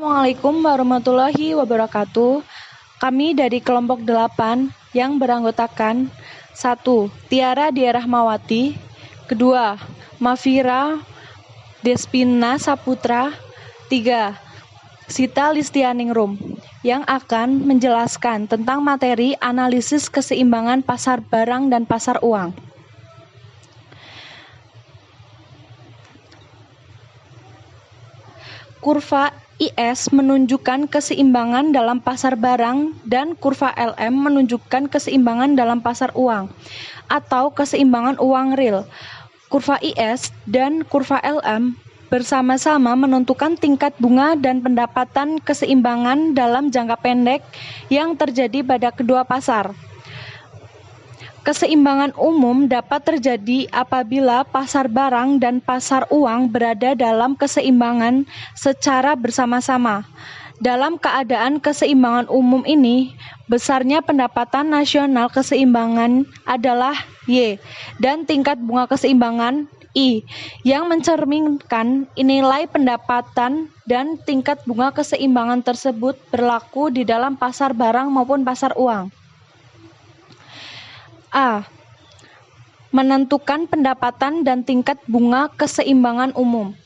Assalamualaikum warahmatullahi wabarakatuh. Kami dari kelompok 8 yang beranggotakan 1. Tiara Dia Rahmawati, 2. Mafira Despina Saputra, 3. Sita Listianingrum yang akan menjelaskan tentang materi analisis keseimbangan pasar barang dan pasar uang. Kurva IS menunjukkan keseimbangan dalam pasar barang dan kurva LM menunjukkan keseimbangan dalam pasar uang atau keseimbangan uang real. Kurva IS dan kurva LM bersama-sama menentukan tingkat bunga dan pendapatan keseimbangan dalam jangka pendek yang terjadi pada kedua pasar. Keseimbangan umum dapat terjadi apabila pasar barang dan pasar uang berada dalam keseimbangan secara bersama-sama. Dalam keadaan keseimbangan umum ini, besarnya pendapatan nasional keseimbangan adalah Y dan tingkat bunga keseimbangan I, yang mencerminkan nilai pendapatan dan tingkat bunga keseimbangan tersebut berlaku di dalam pasar barang maupun pasar uang. A. Menentukan pendapatan dan tingkat bunga keseimbangan umum.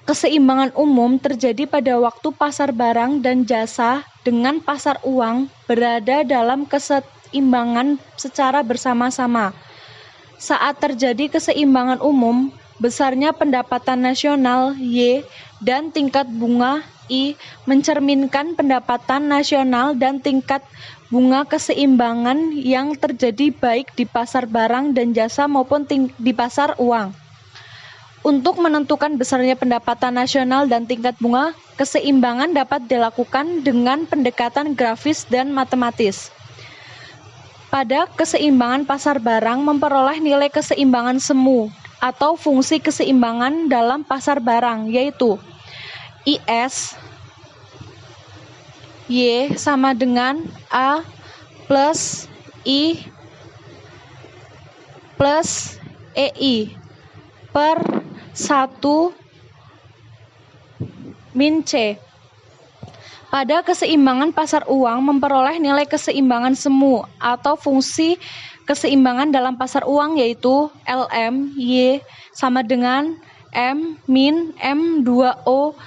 Keseimbangan umum terjadi pada waktu pasar barang dan jasa dengan pasar uang berada dalam keseimbangan secara bersama-sama. Saat terjadi keseimbangan umum, besarnya pendapatan nasional Y dan tingkat bunga I mencerminkan pendapatan nasional dan tingkat bunga keseimbangan yang terjadi baik di pasar barang dan jasa maupun di pasar uang. Untuk menentukan besarnya pendapatan nasional dan tingkat bunga keseimbangan dapat dilakukan dengan pendekatan grafis dan matematis. Pada keseimbangan pasar barang memperoleh nilai keseimbangan semu atau fungsi keseimbangan dalam pasar barang, yaitu IS Y sama dengan A plus I plus EI per 1 min C. Pada keseimbangan pasar uang memperoleh nilai keseimbangan semu atau fungsi keseimbangan dalam pasar uang, yaitu LM Y sama dengan M min M2O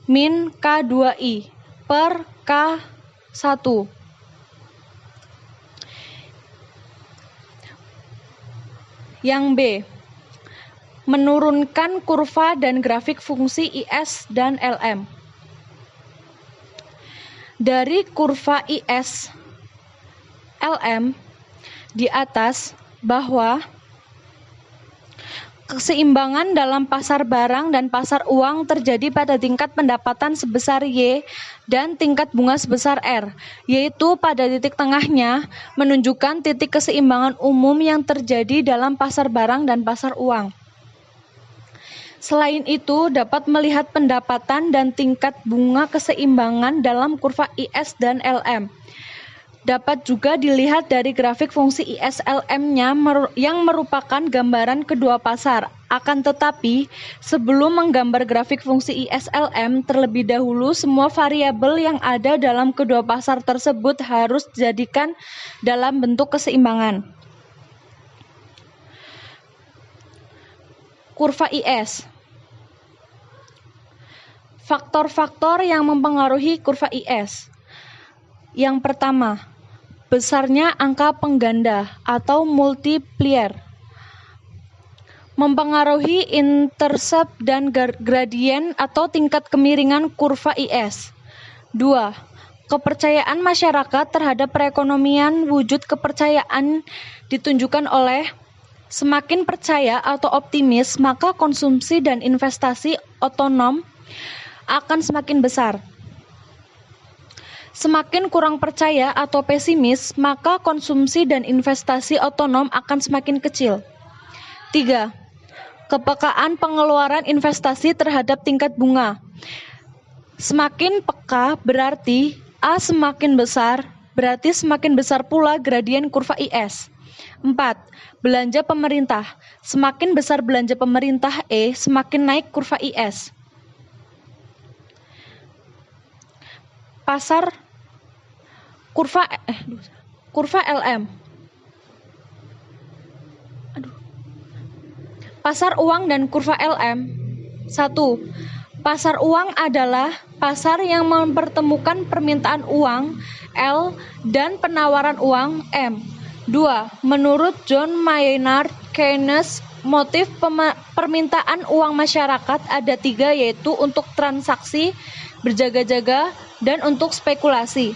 min K2I per K1. Yang B. Menurunkan kurva dan grafik fungsi IS dan LM. Dari kurva IS LM di atas bahwa keseimbangan dalam pasar barang dan pasar uang terjadi pada tingkat pendapatan sebesar Y dan tingkat bunga sebesar R, yaitu pada titik tengahnya menunjukkan titik keseimbangan umum yang terjadi dalam pasar barang dan pasar uang. Selain itu, dapat melihat pendapatan dan tingkat bunga keseimbangan dalam kurva IS dan LM. Dapat juga dilihat dari grafik fungsi ISLM-nya yang merupakan gambaran kedua pasar. Akan tetapi, sebelum menggambar grafik fungsi ISLM, terlebih dahulu semua variabel yang ada dalam kedua pasar tersebut harus dijadikan dalam bentuk keseimbangan. Kurva IS. Faktor-faktor yang mempengaruhi kurva IS. Yang pertama, besarnya angka pengganda atau multiplier mempengaruhi intercept dan gradien atau tingkat kemiringan kurva IS. 2. Kepercayaan masyarakat terhadap perekonomian. Wujud kepercayaan ditunjukkan oleh semakin percaya atau optimis, maka konsumsi dan investasi otonom akan semakin besar. Semakin kurang percaya atau pesimis, maka konsumsi dan investasi otonom akan semakin kecil. 3. Kepekaan pengeluaran investasi terhadap tingkat bunga. Semakin peka berarti A semakin besar, berarti semakin besar pula gradien kurva IS. 4. Belanja pemerintah. Semakin besar belanja pemerintah E, semakin naik kurva IS. kurva LM. Pasar uang dan kurva LM. 1. Pasar uang adalah pasar yang mempertemukan permintaan uang L dan penawaran uang M. 2. Menurut John Maynard Keynes, motif permintaan uang masyarakat ada 3, yaitu untuk transaksi, berjaga-jaga, dan untuk spekulasi.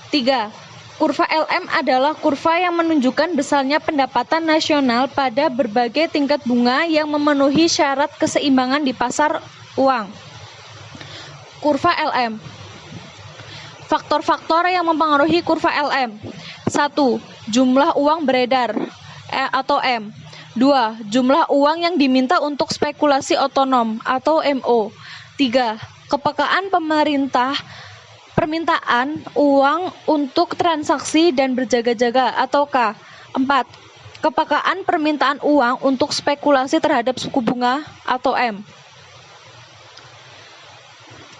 3. Kurva LM adalah kurva yang menunjukkan besarnya pendapatan nasional pada berbagai tingkat bunga yang memenuhi syarat keseimbangan di pasar uang. Kurva LM. Faktor-faktor yang mempengaruhi kurva LM. 1. Jumlah uang beredar atau M. 2. Jumlah uang yang diminta untuk spekulasi otonom atau MO. 3. Kepekaan permintaan uang untuk transaksi dan berjaga-jaga atau K. 4. Kepekaan permintaan uang untuk spekulasi terhadap suku bunga atau M.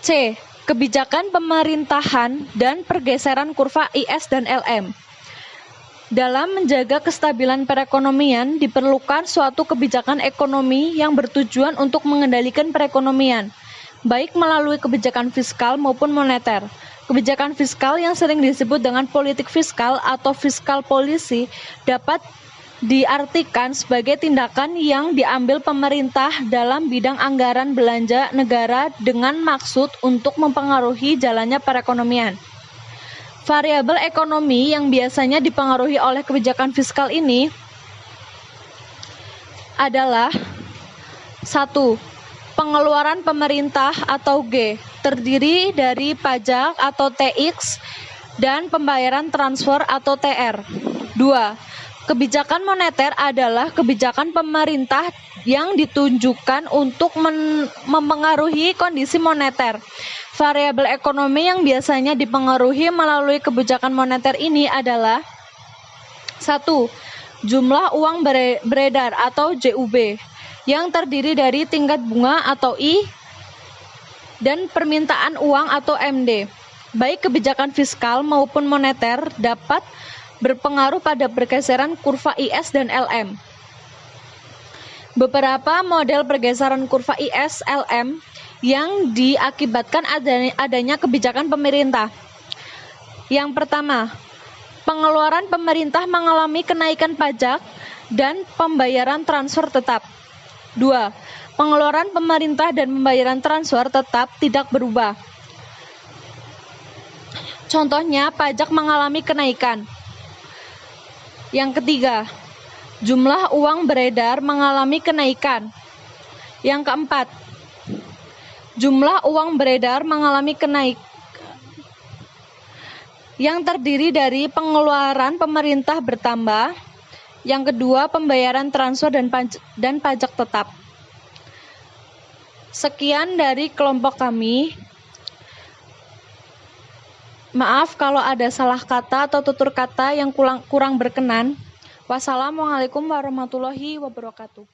C. Kebijakan pemerintahan dan pergeseran kurva IS dan LM. Dalam menjaga kestabilan perekonomian, diperlukan suatu kebijakan ekonomi yang bertujuan untuk mengendalikan perekonomian, baik melalui kebijakan fiskal maupun moneter. Kebijakan fiskal yang sering disebut dengan politik fiskal atau fiskal policy dapat diartikan sebagai tindakan yang diambil pemerintah dalam bidang anggaran belanja negara dengan maksud untuk mempengaruhi jalannya perekonomian. Variabel ekonomi yang biasanya dipengaruhi oleh kebijakan fiskal ini adalah 1. Pengeluaran pemerintah atau G, terdiri dari pajak atau TX dan pembayaran transfer atau TR. 2. Kebijakan moneter adalah kebijakan pemerintah yang ditunjukkan untuk mempengaruhi kondisi moneter. Variabel ekonomi yang biasanya dipengaruhi melalui kebijakan moneter ini adalah 1. Jumlah uang beredar atau JUB yang terdiri dari tingkat bunga atau I dan permintaan uang atau MD. Baik kebijakan fiskal maupun moneter dapat berpengaruh pada pergeseran kurva IS dan LM. Beberapa model pergeseran kurva IS LM yang diakibatkan adanya kebijakan pemerintah. Yang pertama, pengeluaran pemerintah mengalami kenaikan pajak dan pembayaran transfer tetap. 2. Pengeluaran pemerintah dan pembayaran transfer tetap tidak berubah. Contohnya, pajak mengalami kenaikan. Yang ketiga, jumlah uang beredar mengalami kenaikan. Yang keempat, jumlah uang beredar mengalami kenaikan yang terdiri dari pengeluaran pemerintah bertambah. Yang kedua, pembayaran transfer dan pajak tetap. Sekian dari kelompok kami. Maaf kalau ada salah kata atau tutur kata yang kurang berkenan. Wassalamualaikum warahmatullahi wabarakatuh.